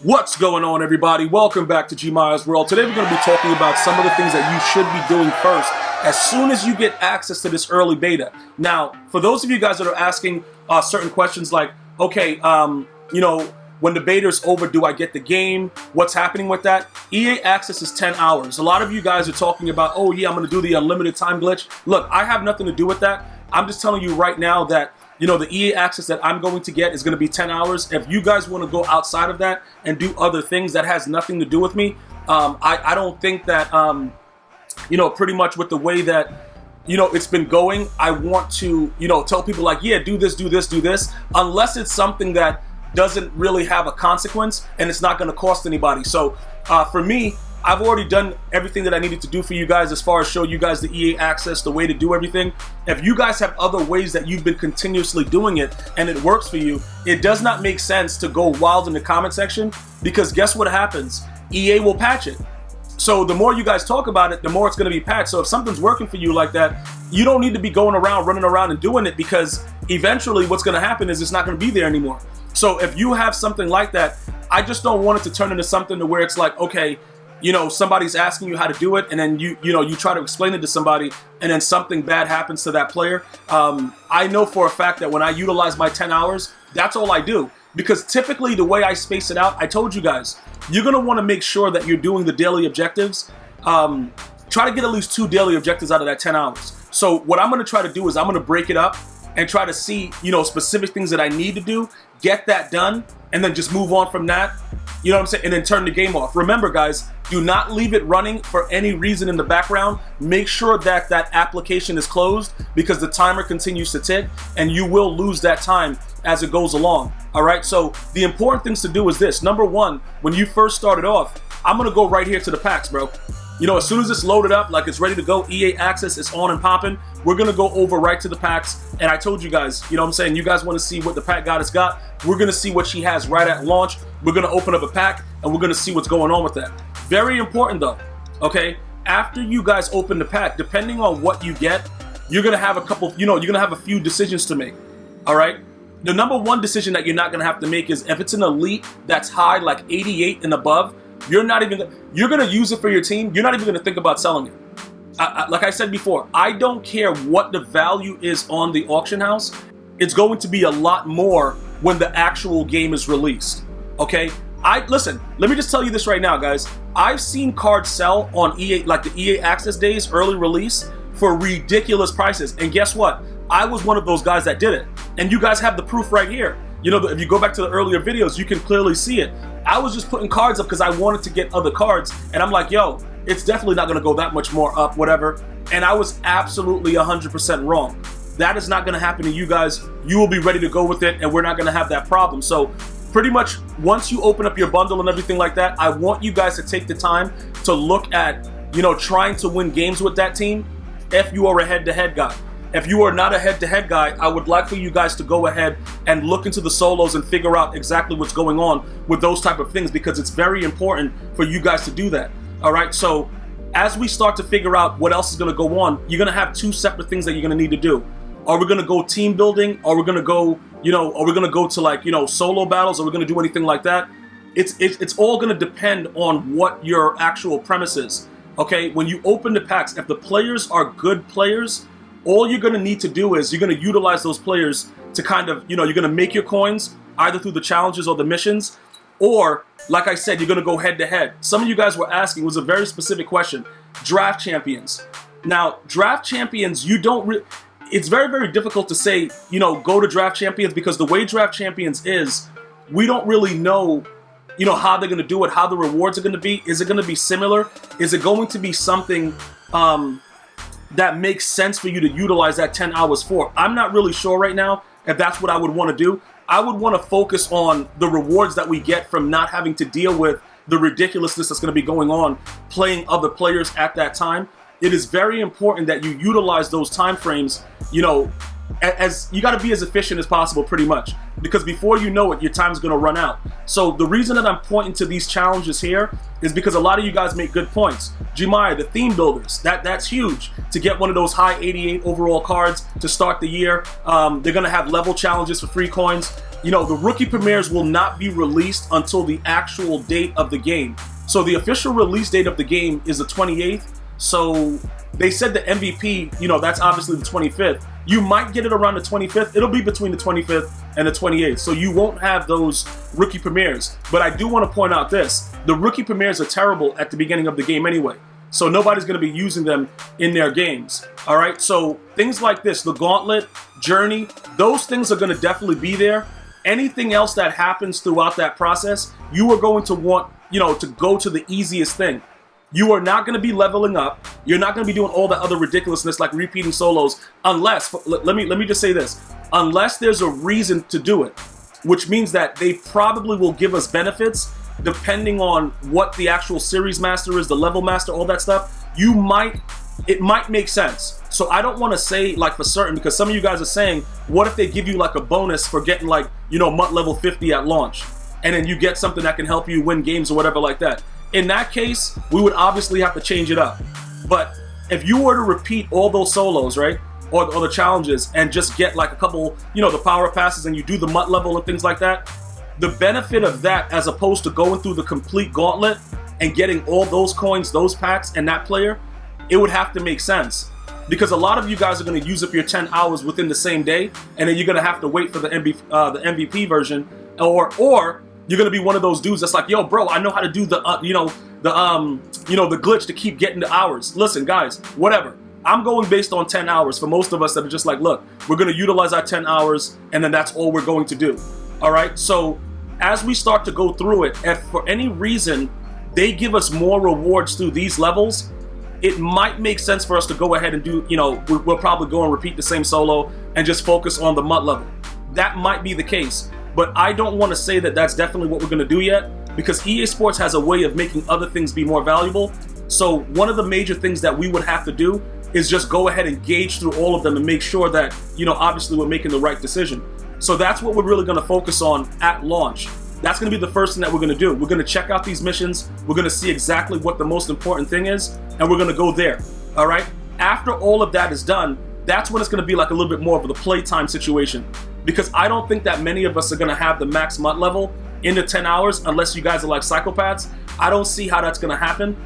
What's going on, everybody? Welcome back to GmiasWorld. Today we're going to be talking about some of the things that you should be doing first as soon as you get access to this early beta. Now, for those of you guys that are asking certain questions like, okay, when the beta is over, do I get the game? What's happening with that? EAAccess is 10 hours. A lot of you guys are talking about, oh yeah, I'm going to do the unlimited time glitch. Look, I have nothing to do with that. I'm just telling you right now that the EAAccess that I'm going to get is going to be 10 hours. If you guys want to go outside of that and do other things, that has nothing to do with me. I don't think that, pretty much with the way that, it's been going, I want to, tell people like, yeah, do this, unless it's something that doesn't really have a consequence and it's not going to cost anybody. So for me, I've already done everything that I needed to do for you guys as far as show you guys the EAAccess, the way to do everything. If you guys have other ways that you've been continuously doing it and it works for you, it does not make sense to go wild in the comment section, because guess what happens? EA will patch it. So the more you guys talk about it, the more it's going to be patched. So if something's working for you like that, you don't need to be going around, running around and doing it, because eventually what's going to happen is it's not going to be there anymore. So if you have something like that, I just don't want it to turn into something to where it's like, okay, somebody's asking you how to do it, and then you try to explain it to somebody, and then something bad happens to that player. I know for a fact that when I utilize my 10 hours, that's all I do. Because typically the way I space it out, I told you guys, you're going to want to make sure that you're doing the daily objectives. Try to get at least 2 daily objectives out of that 10 hours. So what I'm going to try to do is I'm going to break it up and try to see, specific things that I need to do, get that done, and then just move on from that. You know what I'm saying? And then turn the game off. Remember, guys, do not leave it running for any reason in the background. Make sure that that application is closed, because the timer continues to tick and you will lose that time as it goes along. All right. So the important things to do is this. Number one, when you first started off, I'm going to go right here to the packs, bro. As soon as it's loaded up, like it's ready to go, EAAccess is on and popping, we're going to go over right to the packs. And I told you guys, you guys want to see what the pack goddess got. We're going to see what she has right at launch. We're going to open up a pack and we're going to see what's going on with that. Very important though, okay? After you guys open the pack, depending on what you get, you're going to have a couple, you're going to have a few decisions to make, all right? The number one decision that you're not going to have to make is if it's an elite that's high, like 88 and above, you're going to use it for your team. You're not even going to think about selling it. Like I said before, I don't care what the value is on the auction house. It's going to be a lot more when the actual game is released, okay? Listen, let me just tell you this right now, guys. I've seen cards sell on EA, like the EAAccess days, early release, for ridiculous prices. And guess what? I was one of those guys that did it. And you guys have the proof right here. If you go back to the earlier videos, you can clearly see it. I was just putting cards up because I wanted to get other cards. And I'm like, yo, it's definitely not going to go that much more up, whatever. And I was absolutely 100% wrong. That is not going to happen to you guys. You will be ready to go with it, and we're not going to have that problem. So pretty much once you open up your bundle and everything like that, I want you guys to take the time to look at, trying to win games with that team if you are a head-to-head guy. If you are not a head-to-head guy, I would like for you guys to go ahead and look into the solos and figure out exactly what's going on with those type of things, because it's very important for you guys to do that. All right, so as we start to figure out what else is going to go on, you're going to have 2 separate things that you're going to need to do. Are we going to go team building? Are we going to go, are we going to go to like, solo battles? Are we going to do anything like that? It's all going to depend on what your actual premise is. Okay, when you open the packs, if the players are good players, all you're going to need to do is you're going to utilize those players to kind of, you're going to make your coins either through the challenges or the missions, or like I said, you're going to go head to head. Some of you guys were asking, it was a very specific question, draft champions. Now, draft champions, it's very, very difficult to say, go to draft champions, because the way draft champions is, we don't really know, how they're going to do it, how the rewards are going to be. Is it going to be similar? Is it going to be something, that makes sense for you to utilize that 10 hours for? I'm not really sure right now if that's what I would want to do. I would want to focus on the rewards that we get from not having to deal with the ridiculousness that's going to be going on playing other players at that time. It is very important that you utilize those time frames, as you got to be as efficient as possible, pretty much, because before you know it, your time's going to run out. So the reason that I'm pointing to these challenges here is because a lot of you guys make good points. Gmia, the theme builders, that's huge. To get one of those high 88 overall cards to start the year, they're going to have level challenges for free coins. you know, the rookie premieres will not be released until the actual date of the game. So the official release date of the game is the 28th. So they said the MVP, you know, that's obviously the 25th. You might get it around the 25th. It'll be between the 25th and the 28th. So you won't have those rookie premieres. But I do want to point out this. The rookie premieres are terrible at the beginning of the game anyway. So nobody's going to be using them in their games. All right. So things like this, the Gauntlet, Journey, those things are going to definitely be there. Anything else that happens throughout that process, you are going to want, you know, to go to the easiest thing. You are not going to be leveling up. You're not going to be doing all that other ridiculousness like repeating solos unless, let me just say this, unless there's a reason to do it, which means that they probably will give us benefits depending on what the actual series master is, the level master, all that stuff. It might make sense. So I don't want to say like for certain, because some of you guys are saying, what if they give you like a bonus for getting like, you know, MUT level 50 at launch, and then you get something that can help you win games or whatever like that. In that case, we would obviously have to change it up. But if you were to repeat all those solos, right, or the challenges, and just get like a couple, you know, the power passes, and you do the MUT level and things like that, the benefit of that, as opposed to going through the complete gauntlet and getting all those coins, those packs, and that player, it would have to make sense. Because a lot of you guys are going to use up your 10 hours within the same day, and then you're going to have to wait for the MVP version, or you're gonna be one of those dudes that's like, yo, bro, I know how to do the, the glitch to keep getting the hours. Listen, guys, whatever. I'm going based on 10 hours for most of us that are just like, look, we're gonna utilize our 10 hours, and then that's all we're going to do. All right. So as we start to go through it, if for any reason they give us more rewards through these levels, it might make sense for us to go ahead and do, you know, we'll probably go and repeat the same solo and just focus on the MUT level. That might be the case. But I don't want to say that that's definitely what we're going to do yet, because EA Sports has a way of making other things be more valuable. So one of the major things that we would have to do is just go ahead and gauge through all of them and make sure that, you know, obviously we're making the right decision. So that's what we're really going to focus on at launch. That's going to be the first thing that we're going to do. We're going to check out these missions. We're going to see exactly what the most important thing is, and we're going to go there. All right. After all of that is done, that's when it's going to be like a little bit more of the playtime situation. Because I don't think that many of us are going to have the max MUT level in the 10 hours unless you guys are like psychopaths. I don't see how that's going to happen.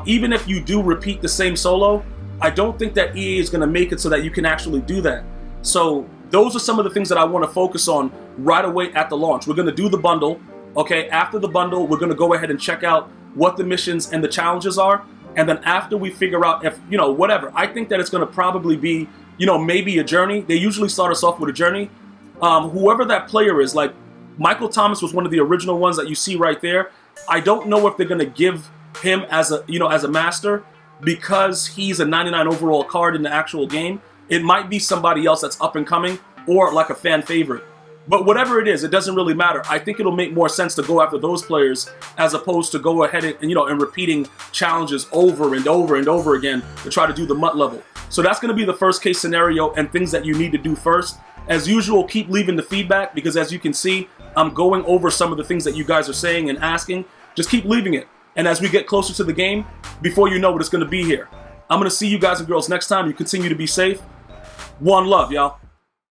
Even if you do repeat the same solo, I don't think that EA is going to make it so that you can actually do that. So those are some of the things that I want to focus on right away at the launch. We're going to do the bundle. Okay, after the bundle, we're going to go ahead and check out what the missions and the challenges are. And then after we figure out if, you know, whatever, I think that it's going to probably be, you know, maybe a journey. They usually start us off with a journey. Whoever that player is, like Michael Thomas was one of the original ones that you see right there. I don't know if they're going to give him as a, you know, as a master because he's a 99 overall card in the actual game. It might be somebody else that's up and coming or like a fan favorite. But whatever it is, it doesn't really matter. I think it'll make more sense to go after those players as opposed to go ahead and, you know, and repeating challenges over and over and over again to try to do the MUT level. So that's going to be the first case scenario and things that you need to do first. As usual, keep leaving the feedback because as you can see, I'm going over some of the things that you guys are saying and asking. Just keep leaving it. And as we get closer to the game, before you know it, it's going to be here. I'm going to see you guys and girls next time. You continue to be safe. One love, y'all.